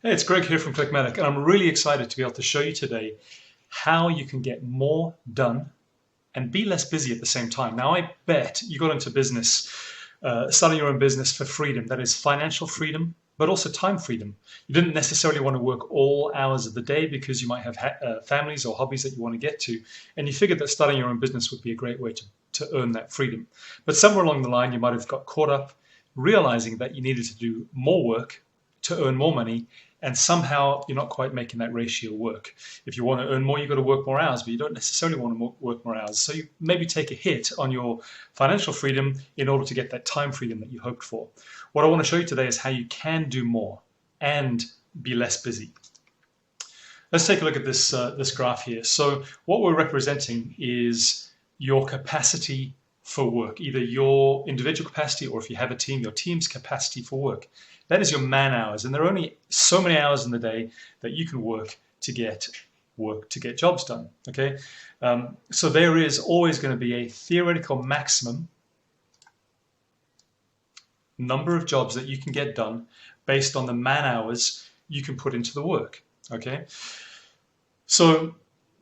Hey, it's Greg here from Clickmatic, and I'm really excited to be able to show you today how you can get more done and be less busy at the same time. Now, I bet you got into business, starting your own business for freedom. That is financial freedom, but also time freedom. You didn't necessarily want to work all hours of the day because you might have families or hobbies that you want to get to, and you figured that starting your own business would be a great way to earn that freedom. But somewhere along the line, you might have got caught up realizing that you needed to do more work to earn more money, and somehow you're not quite making that ratio work. If you want to earn more, you've got to work more hours, but you don't necessarily want to work more hours. So you maybe take a hit on your financial freedom in order to get that time freedom that you hoped for. What I want to show you today is how you can do more and be less busy. Let's take a look at this graph here. So what we're representing is your capacity for work, either your individual capacity, or if you have a team, your team's capacity for work. That is your man hours, and there are only so many hours in the day that you can work to get jobs done. Okay, so there is always going to be a theoretical maximum number of jobs that you can get done based on the man hours you can put into the work. Okay, so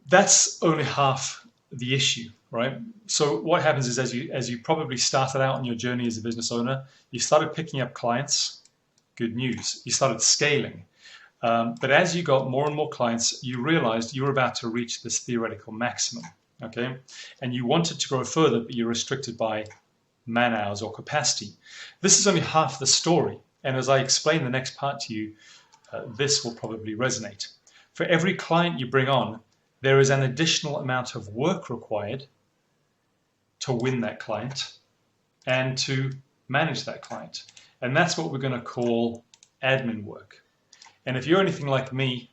that's only half the issue, right? So what happens is, as you probably started out on your journey as a business owner, you started picking up clients. Good news, you started scaling. But as you got more and more clients, you realized you were about to reach this theoretical maximum, okay? And you wanted to grow further, but you're restricted by man hours or capacity. This is only half the story. And as I explain the next part to you, this will probably resonate. For every client you bring on, there is an additional amount of work required to win that client and to manage that client. And that's what we're going to call admin work. And if you're anything like me,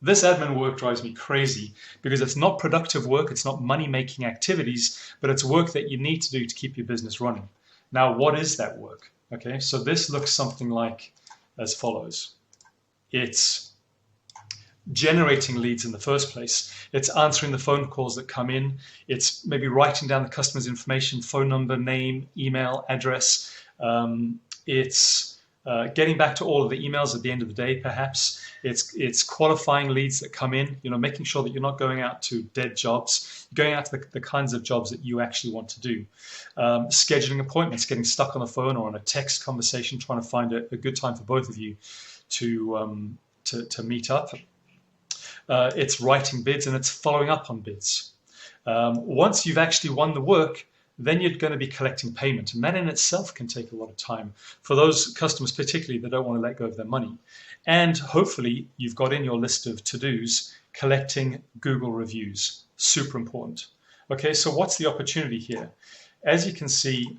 this admin work drives me crazy because it's not productive work, it's not money-making activities, but it's work that you need to do to keep your business running. Now, what is that work? Okay, so this looks something like as follows. It's generating leads in the first place. It's answering the phone calls that come in. It's maybe writing down the customer's information, phone number, name, email, address. It's getting back to all of the emails at the end of the day, perhaps. It's qualifying leads that come in, making sure that you're not going out to dead jobs, going out to the kinds of jobs that you actually want to do. Scheduling appointments, getting stuck on the phone or on a text conversation, trying to find a good time for both of you to meet up. It's writing bids, and it's following up on bids. Once you've actually won the work, then you're going to be collecting payment. And that in itself can take a lot of time for those customers, particularly that don't want to let go of their money. And hopefully you've got in your list of to-dos collecting Google reviews. Super important. Okay, so what's the opportunity here? As you can see,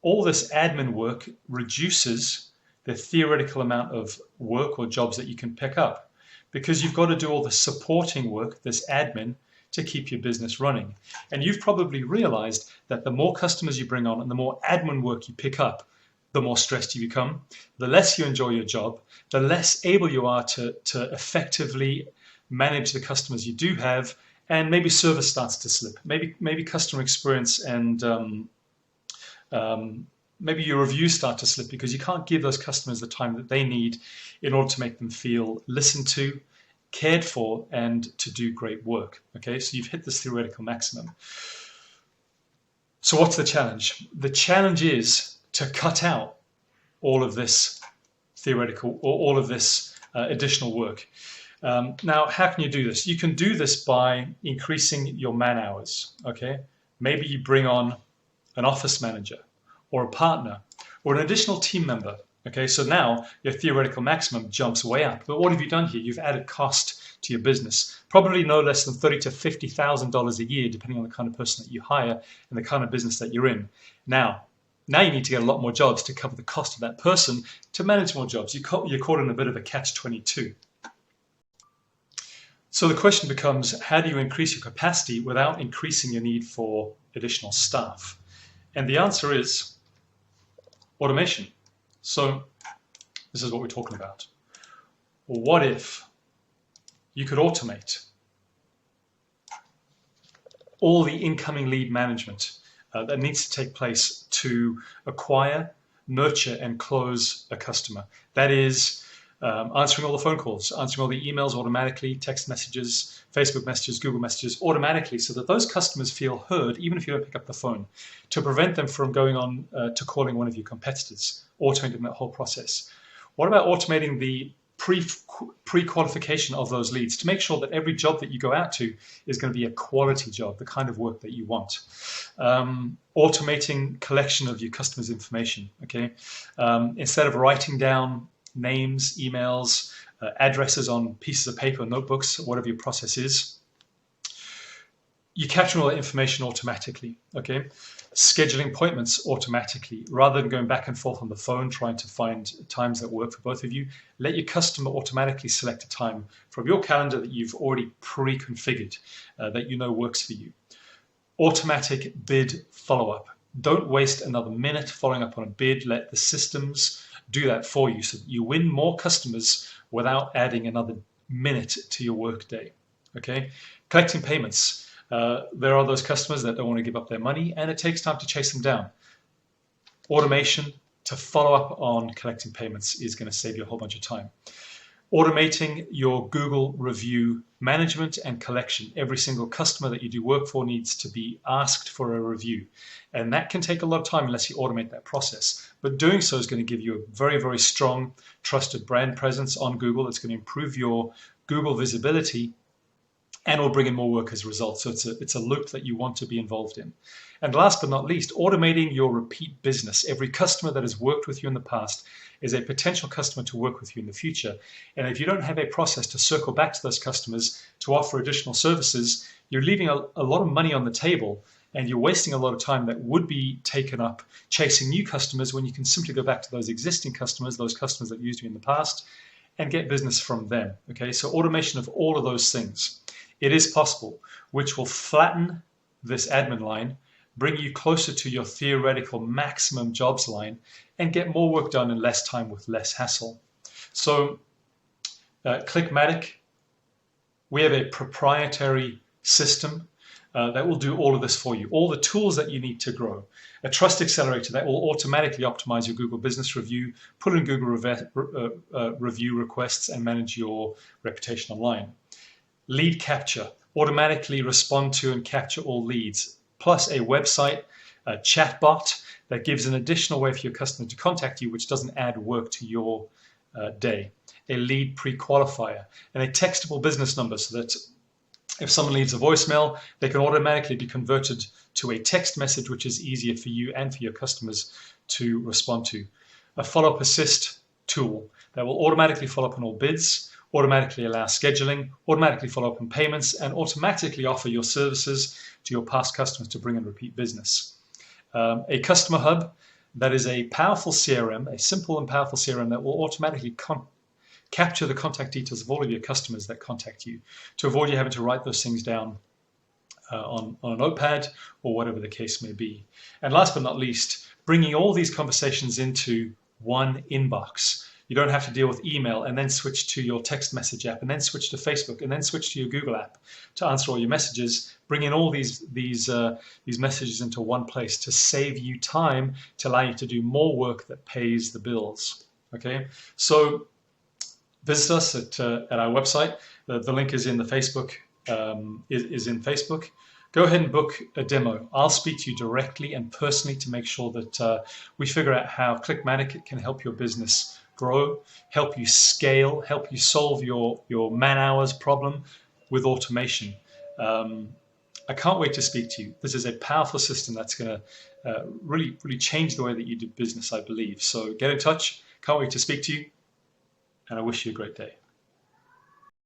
all this admin work reduces the theoretical amount of work or jobs that you can pick up because you've got to do all the supporting work, this admin, to keep your business running. And you've probably realized that the more customers you bring on and the more admin work you pick up, the more stressed you become, the less you enjoy your job, the less able you are to effectively manage the customers you do have, and maybe service starts to slip. Maybe customer experience and maybe your reviews start to slip because you can't give those customers the time that they need in order to make them feel listened to, cared for, and to do great work. Okay, so you've hit this theoretical maximum. So what's the challenge? The challenge is to cut out all of this theoretical or all of this additional work. Now, how can you do this? You can do this by increasing your man hours. Okay, maybe you bring on an office manager or a partner or an additional team member. Okay, so now your theoretical maximum jumps way up. But what have you done here? You've added cost to your business, probably no less than $30,000 to $50,000 a year, depending on the kind of person that you hire and the kind of business that you're in. Now you need to get a lot more jobs to cover the cost of that person to manage more jobs. You're caught in a bit of a catch-22. So the question becomes, how do you increase your capacity without increasing your need for additional staff? And the answer is automation. So this is what we're talking about. What if you could automate all the incoming lead management that needs to take place to acquire, nurture, and close a customer? That is answering all the phone calls, answering all the emails automatically, text messages, Facebook messages, Google messages automatically, so that those customers feel heard even if you don't pick up the phone, to prevent them from going on to calling one of your competitors, automating that whole process. What about automating the pre-qualification of those leads to make sure that every job that you go out to is going to be a quality job, the kind of work that you want? Automating collection of your customers' information, okay? Instead of writing down names, emails, addresses on pieces of paper, notebooks, whatever your process is, you capture all that information automatically, okay? Scheduling appointments automatically, rather than going back and forth on the phone trying to find times that work for both of you. Let your customer automatically select a time from your calendar that you've already pre-configured, that you know works for you. Automatic bid follow-up. Don't waste another minute following up on a bid. Let the systems do that for you so that you win more customers without adding another minute to your workday. Okay? Collecting payments. There are those customers that don't want to give up their money, and it takes time to chase them down. Automation to follow up on collecting payments is going to save you a whole bunch of time. Automating your Google review management and collection. Every single customer that you do work for needs to be asked for a review. And that can take a lot of time unless you automate that process. But doing so is going to give you a very, very strong, trusted brand presence on Google. It's going to improve your Google visibility and will bring in more work as a result. So it's a loop that you want to be involved in. And last but not least, automating your repeat business. Every customer that has worked with you in the past is a potential customer to work with you in the future. And if you don't have a process to circle back to those customers to offer additional services, you're leaving a lot of money on the table, and you're wasting a lot of time that would be taken up chasing new customers when you can simply go back to those existing customers, those customers that used you in the past, and get business from them. Okay, so automation of all of those things. It is possible, which will flatten this admin line, bring you closer to your theoretical maximum jobs line, and get more work done in less time with less hassle. So Clickmatic, we have a proprietary system that will do all of this for you. All the tools that you need to grow. A trust accelerator that will automatically optimize your Google Business Review, pull in Google review requests, and manage your reputation online. Lead capture, automatically respond to and capture all leads, plus a website, a chatbot that gives an additional way for your customer to contact you, which doesn't add work to your day. A lead pre-qualifier, and a textable business number so that if someone leaves a voicemail, they can automatically be converted to a text message, which is easier for you and for your customers to respond to. A follow-up assist tool that will automatically follow up on all bids, automatically allow scheduling, automatically follow up on payments, and automatically offer your services to your past customers to bring in repeat business. A customer hub that is a powerful CRM, a simple and powerful CRM that will automatically capture the contact details of all of your customers that contact you to avoid you having to write those things down on a notepad or whatever the case may be. And last but not least, bringing all these conversations into one inbox. You don't have to deal with email and then switch to your text message app and then switch to Facebook and then switch to your Google app to answer all your messages. Bring in all these messages into one place to save you time, to allow you to do more work that pays the bills. Okay, so visit us at our website. The link is in the Facebook. Is in Facebook. Go ahead and book a demo. I'll speak to you directly and personally to make sure that we figure out how Clickmatic can help your business grow, help you scale, help you solve your man hours problem with automation. I can't wait to speak to you. This is a powerful system that's going to really change the way that you do business, I believe. So get in touch. Can't wait to speak to you, and I wish you a great day.